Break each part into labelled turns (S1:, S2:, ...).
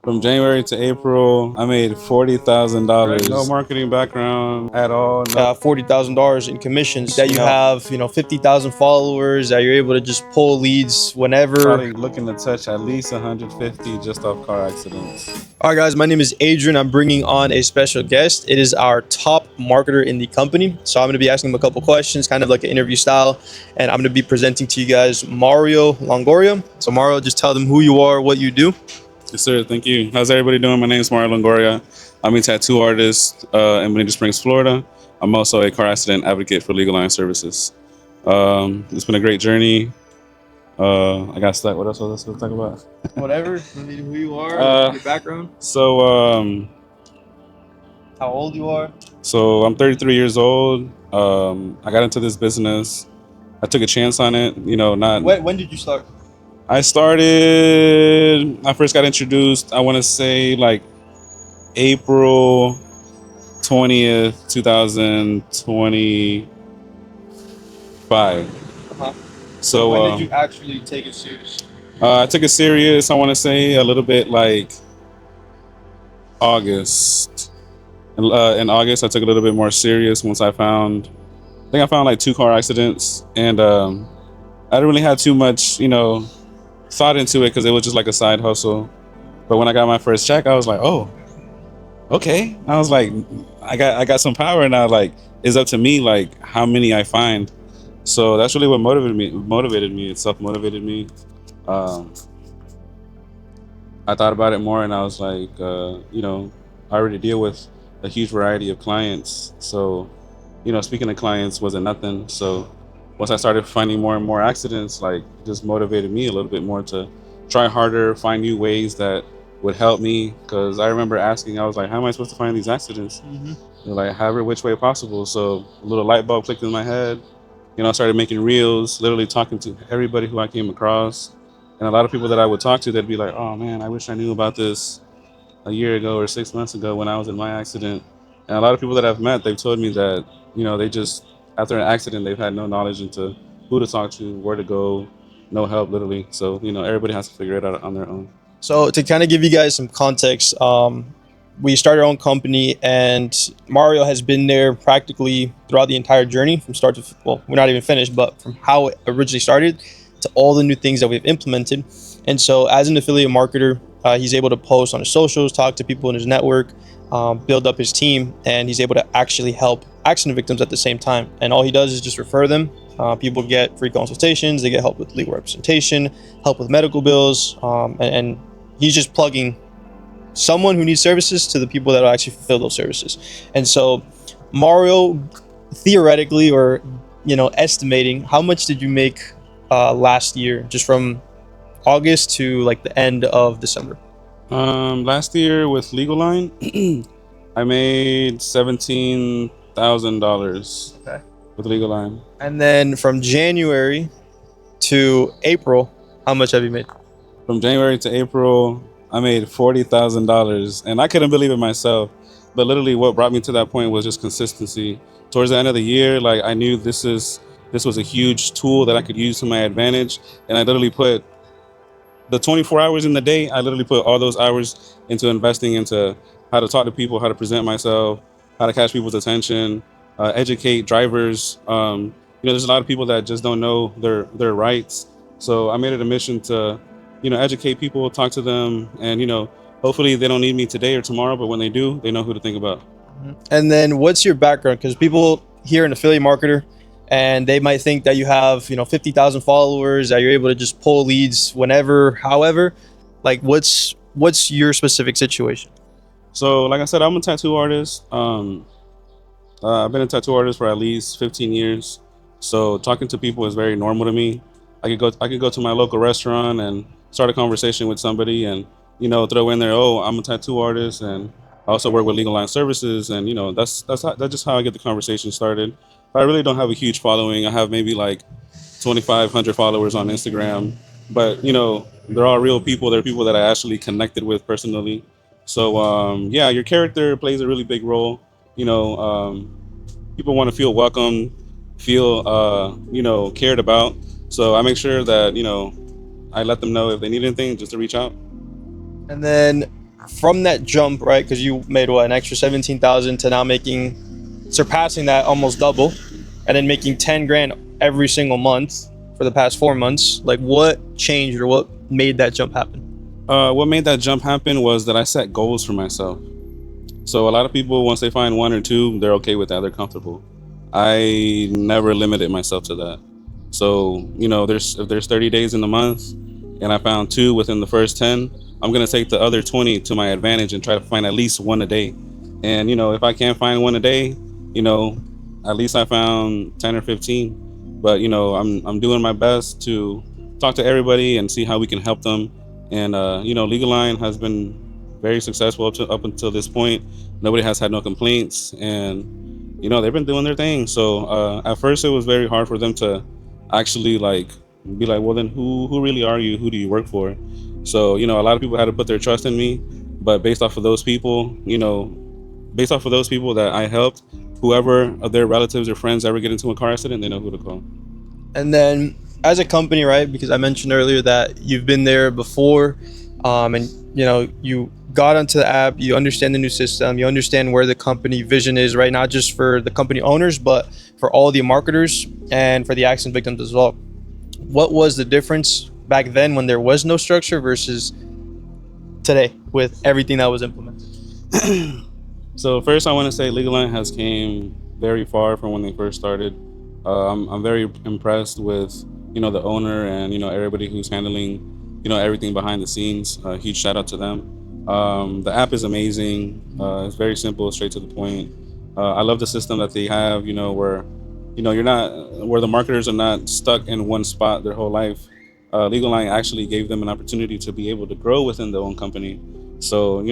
S1: From January to April, I made $40,000. No marketing background at all. No.
S2: $40,000 in commissions. That you have, 50,000 followers. That you're able to just pull leads whenever.
S1: Probably looking to touch at least 150 just off car accidents.
S2: All right, guys. My name is Adrian. I'm bringing on a special guest. It is our top marketer in the company. So I'm going to be asking him a couple questions, kind of like an interview style, and I'm going to be presenting to you guys Mario Longoria. So Mario, just tell them who you are, what you do.
S1: Yes, sir. Thank you. How's everybody doing? My name is Mario Longoria. I'm a tattoo artist in Bonita Springs, Florida. I'm also a car accident advocate for Legal Line Services. It's been a great journey. I got stuck. What else was I supposed to talk about?
S2: Whatever. Who you are, your background.
S1: So,
S2: How old you are.
S1: So I'm 33 years old. I got into this business. I took a chance on it.
S2: When did you start?
S1: I first got introduced, I want to say like April 20th, 2025.
S2: So when did you actually take it serious?
S1: I took it serious, I want to say a little bit like August. In August, I took it a little bit more serious once I found like 2 car accidents. And I didn't really have too much, thought into it because it was just like a side hustle. But when I got my first check, I was like, oh, okay. I was like, I got some power now. Like, it's up to me, like how many I find. So that's really what motivated me. It self-motivated me. I thought about it more and I was like, I already deal with a huge variety of clients. So, speaking to clients wasn't nothing. So once I started finding more and more accidents, like just motivated me a little bit more to try harder, find new ways that would help me. Because I remember asking, I was like, how am I supposed to find these accidents? They're like, however which way possible. So a little light bulb clicked in my head. I started making reels, literally talking to everybody who I came across. And a lot of people that I would talk to, they'd be like, oh man, I wish I knew about this a year ago or 6 months ago when I was in my accident. And a lot of people that I've met, they've told me that, they just, after an accident, they've had no knowledge into who to talk to, where to go, no help, literally. So, everybody has to figure it out on their own.
S2: So to kind of give you guys some context, we started our own company and Mario has been there practically throughout the entire journey from start to, well, we're not even finished, but from how it originally started to all the new things that we've implemented. And so as an affiliate marketer, he's able to post on his socials, talk to people in his network, build up his team, and he's able to actually help accident victims at the same time. And all he does is just refer them. People get free consultations, they get help with legal representation, help with medical bills, and he's just plugging someone who needs services to the people that will actually fulfill those services. And so Mario, theoretically, or estimating, how much did you make last year, just from August to like the end of December?
S1: Last year with Legal Line, I made $17,000.
S2: Okay.
S1: With Legal Line.
S2: And then from January to April, how much have you made?
S1: From January to April, I made $40,000, and I couldn't believe it myself. But literally, what brought me to that point was just consistency. Towards the end of the year, like I knew this was a huge tool that I could use to my advantage, and I literally put the 24 hours in the day. I literally put all those hours into investing into how to talk to people, how to present myself, how to catch people's attention, educate drivers. There's a lot of people that just don't know their rights. So I made it a mission to, educate people, talk to them, and hopefully they don't need me today or tomorrow, but when they do, they know who to think about.
S2: And then what's your background? Because people hear an affiliate marketer and they might think that you have 50,000 followers, that you're able to just pull leads whenever, however. Like what's your specific situation?
S1: So like I said, I'm a tattoo artist. I've been a tattoo artist for at least 15 years. So talking to people is very normal to me. I could go to my local restaurant and start a conversation with somebody and, throw in there, oh, I'm a tattoo artist and I also work with Legal Line Services. And, that's just how I get the conversation started. But I really don't have a huge following. I have maybe like 2,500 followers on Instagram. But, they're all real people. They're people that I actually connected with personally. So, your character plays a really big role. People want to feel welcome, feel, cared about. So I make sure that, I let them know if they need anything, just to reach out.
S2: And then from that jump, right? Because you made what, an extra 17,000 to now surpassing that almost double, and then making 10 grand every single month for the past 4 months. Like, what changed or what made that jump happen?
S1: What made that jump happen was that I set goals for myself. So a lot of people, once they find one or two, they're okay with that. They're comfortable. I never limited myself to that. So if there's 30 days in the month, and I found two within the first 10, I'm gonna take the other 20 to my advantage and try to find at least one a day. And if I can't find one a day, you know, at least I found 10 or 15. But I'm doing my best to talk to everybody and see how we can help them. And Legal Line has been very successful up until this point. Nobody has had no complaints, and they've been doing their thing. So at first, it was very hard for them to actually be like, well, then who really are you? Who do you work for? So a lot of people had to put their trust in me. But based off of those people, that I helped, whoever of their relatives or friends ever get into a car accident, they know who to call.
S2: And then as a company, right? Because I mentioned earlier that you've been there before, and you got onto the app, you understand the new system, you understand where the company vision is, right? Not just for the company owners, but for all the marketers and for the accident victims as well. What was the difference back then when there was no structure versus today with everything that was implemented?
S1: So first, I want to say Legal Line has came very far from when they first started. I'm very impressed with the owner and everybody who's handling everything behind the scenes. Huge shout out to them. The app is amazing. It's very simple, straight to the point. I love the system that they have. Where you're not where the marketers are not stuck in one spot their whole life. Legal Line actually gave them an opportunity to be able to grow within their own company. So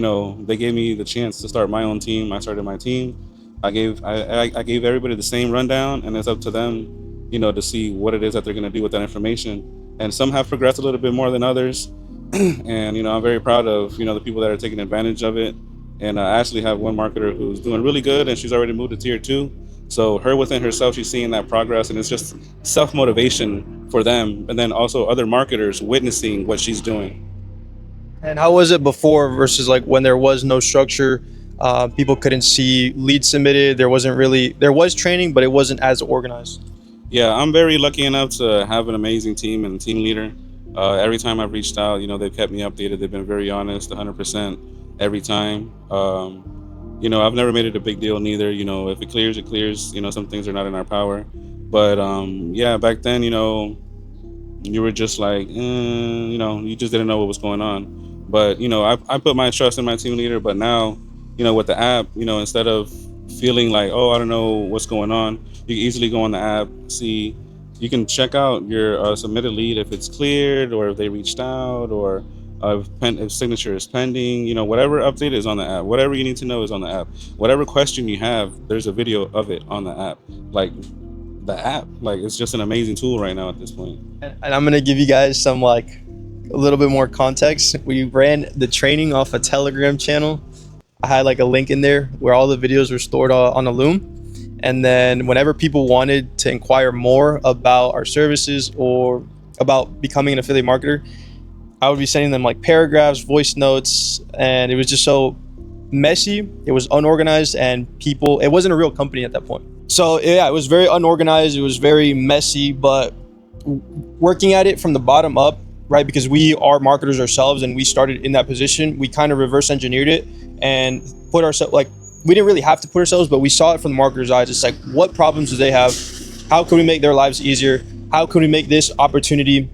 S1: they gave me the chance to start my own team. I started my team. I gave everybody the same rundown, and it's up to them, to see what it is that they're going to do with that information. And some have progressed a little bit more than others, and I'm very proud of the people that are taking advantage of it. And I actually have one marketer who's doing really good, and she's already moved to tier 2. So her within herself, she's seeing that progress, and it's just self motivation for them, and then also other marketers witnessing what she's doing.
S2: And how was it before versus like when there was no structure? People couldn't see leads submitted. There was training, but it wasn't as organized.
S1: Yeah, I'm very lucky enough to have an amazing team and team leader. Every time I've reached out, they've kept me updated. They've been very honest, 100% every time. I've never made it a big deal neither. If it clears, it clears. Some things are not in our power. But yeah, back then, you were just like, you just didn't know what was going on. But I put my trust in my team leader. But now, with the app, instead of feeling like, oh, I don't know what's going on, you can easily go on the app, see, you can check out your submitted lead if it's cleared, or if they reached out, or if signature is pending. Whatever update is on the app, whatever you need to know is on the app. Whatever question you have, there's a video of it on the app. It's just an amazing tool right now at this point.
S2: And I'm gonna give you guys some a little bit more context. We ran the training off a Telegram channel. I had a link in there where all the videos were stored on a Loom. And then whenever people wanted to inquire more about our services or about becoming an affiliate marketer, I would be sending them paragraphs, voice notes, and it was just so messy. It was unorganized, and it wasn't a real company at that point. So yeah, it was very unorganized. It was very messy, but working at it from the bottom up, right? Because we are marketers ourselves and we started in that position, we kind of reverse engineered it and put ourselves, we didn't really have to put ourselves, but we saw it from the marketer's eyes. It's what problems do they have? How can we make their lives easier? How can we make this opportunity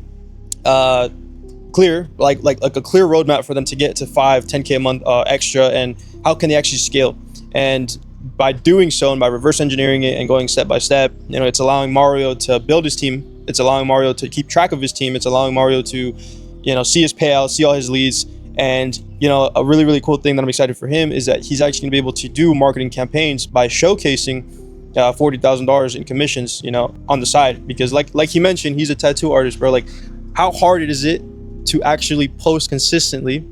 S2: clear, like a clear roadmap for them to get to 5-10K a month extra, and how can they actually scale? And by doing so, and by reverse engineering it and going step by step, it's allowing Mario to build his team. It's allowing Mario to keep track of his team. It's allowing Mario to, see his payouts, see all his leads. And, a really, really cool thing that I'm excited for him is that he's actually gonna be able to do marketing campaigns by showcasing $40,000 in commissions, on the side. Because like he mentioned, he's a tattoo artist, bro. How hard is it to actually post consistently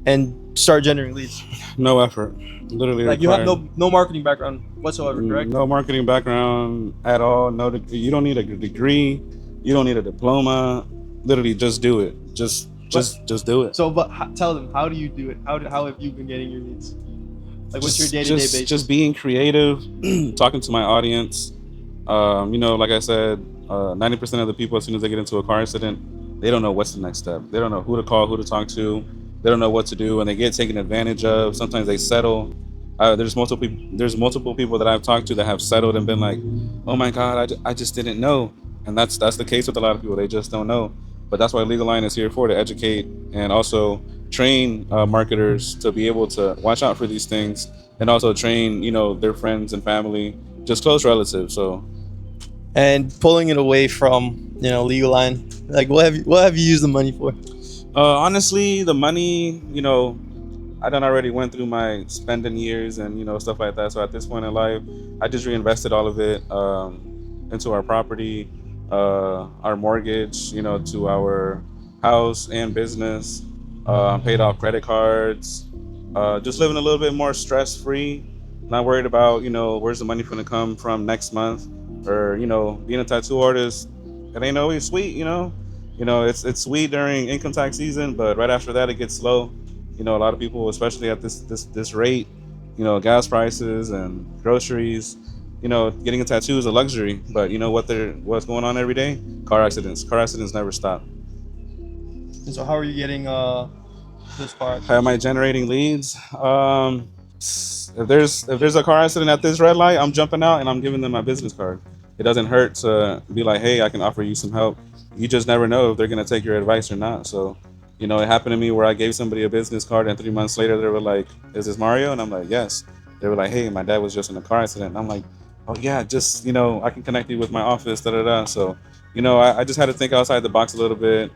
S2: and start generating leads?
S1: No effort. Literally
S2: you have no marketing background whatsoever, correct?
S1: No marketing background at all. You don't need a degree. You don't need a diploma. Literally just do it. Just just do it.
S2: So, but tell them, how do you do it? How have you been getting your leads? Like, what's your day-to-day basis?
S1: Just being creative, talking to my audience. Like I said, 90% of the people, as soon as they get into a car accident, they don't know what's the next step. They don't know who to call, who to talk to. They don't know what to do, and they get taken advantage of. Sometimes they settle. There's multiple people that I've talked to that have settled and been like, "Oh my God, I just didn't know." And that's the case with a lot of people. They just don't know. But that's why Legal Line is here for, to educate and also train marketers to be able to watch out for these things, and also train their friends and family, just close relatives. So,
S2: and pulling it away from Legal Line, like, what have you used the money for?
S1: honestly, the money, I done already went through my spending years and stuff like that. So at this point in life, I just reinvested all of it into our property, our mortgage, to our house and business. Paid off credit cards. Just living a little bit more stress free. Not worried about where's the money going to come from next month, or being a tattoo artist. It ain't always sweet, it's sweet during income tax season, but right after that it gets slow. A lot of people, especially at this rate, gas prices and groceries, getting a tattoo is a luxury. But what's going on every day? Car accidents. Car accidents never stop.
S2: And so, how are you getting this car?
S1: How am I generating leads? If there's a car accident at this red light, I'm jumping out and I'm giving them my business card. It doesn't hurt to be like, hey, I can offer you some help. You just never know if they're gonna take your advice or not. So, it happened to me where I gave somebody a business card, and 3 months later they were like, "Is this Mario?" And I'm like, "Yes." They were like, "Hey, my dad was just in a car accident." And I'm like, "Oh yeah, just I can connect you with my office." Da da da. So, I just had to think outside the box a little bit.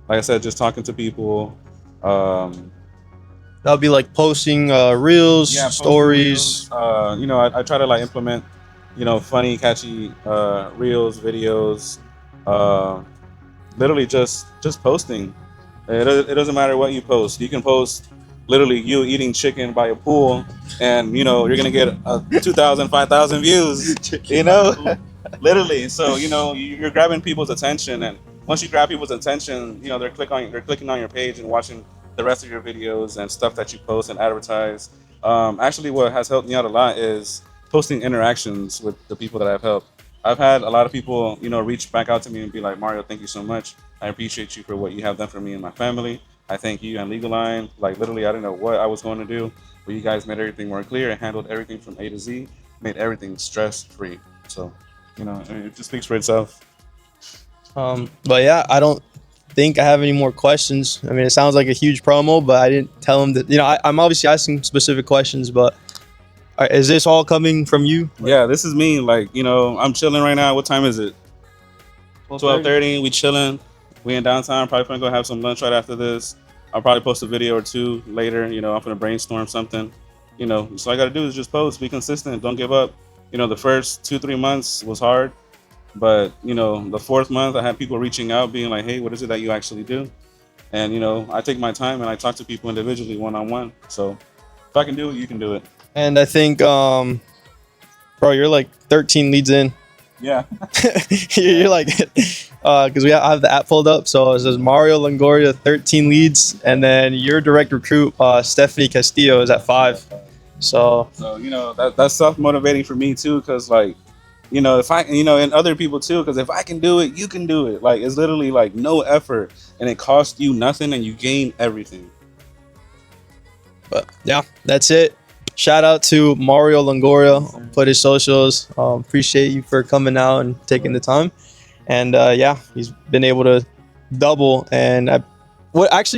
S1: Like I said, just talking to people.
S2: That'll be like posting reels,
S1: Yeah,
S2: stories.
S1: I try to like implement, funny, catchy reels, videos, uh, literally just posting. It doesn't matter what you post. You can post literally you eating chicken by a pool, and you're gonna get 2,000, 5,000 views. Literally. So you're grabbing people's attention, and once you grab people's attention, they're clicking on your page and watching the rest of your videos and stuff that you post and advertise. Actually, what has helped me out a lot is posting interactions with the people that I've helped. I've had a lot of people, reach back out to me and be like, "Mario, thank you so much. I appreciate you for what you have done for me and my family. I thank you and Legal Line. Like, literally, I didn't know what I was going to do, but you guys made everything more clear and handled everything from A to Z, made everything stress free." So, it just speaks for itself.
S2: But yeah, I don't think I have any more questions. I mean, it sounds like a huge promo, but I didn't tell them that. I'm obviously asking specific questions, but is this all coming from you?
S1: Yeah, this is me. Like, I'm chilling right now. What time is it? 12:30. We chilling. We in downtown. Probably gonna go have some lunch right after this. I'll probably post a video or two later. I'm gonna brainstorm something. So all I gotta do is just post, be consistent, don't give up. The first 2-3 months was hard, but the fourth month I had people reaching out, being like, "Hey, what is it that you actually do?" And I take my time and I talk to people individually, one on one. So if I can do it, you can do it.
S2: And I think, bro, you're like 13 leads in.
S1: Yeah.
S2: You're like, because I have the app pulled up, so it says Mario Longoria 13 leads, and then your direct recruit Stephanie Castillo is at 5. So
S1: that's self motivating for me too, because like if I and other people too, because if I can do it, you can do it. Like, it's literally like no effort, and it costs you nothing, and you gain everything.
S2: But yeah, that's it. Shout out to Mario Longoria. Put his socials. Appreciate you for coming out and taking the time. And yeah, he's been able to double. And last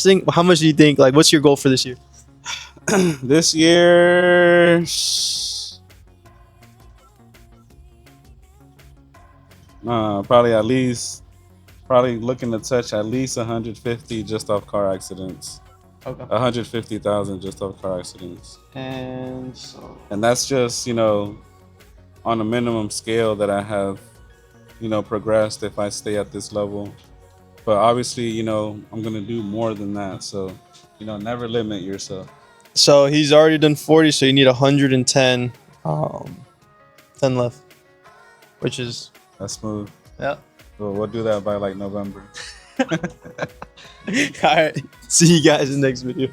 S2: thing, how much do you think? Like, what's your goal for this year?
S1: This year, probably looking to touch at least 150 just off car accidents.
S2: Okay.
S1: 150,000 just off car accidents.
S2: And
S1: that's just on a minimum scale that I have progressed if I stay at this level. But obviously, I'm gonna do more than that. So never limit yourself.
S2: So he's already done 40, so you need 110. 10 left, which is
S1: That's smooth.
S2: Yeah.
S1: We'll do that by like November.
S2: All right. See you guys in the next video.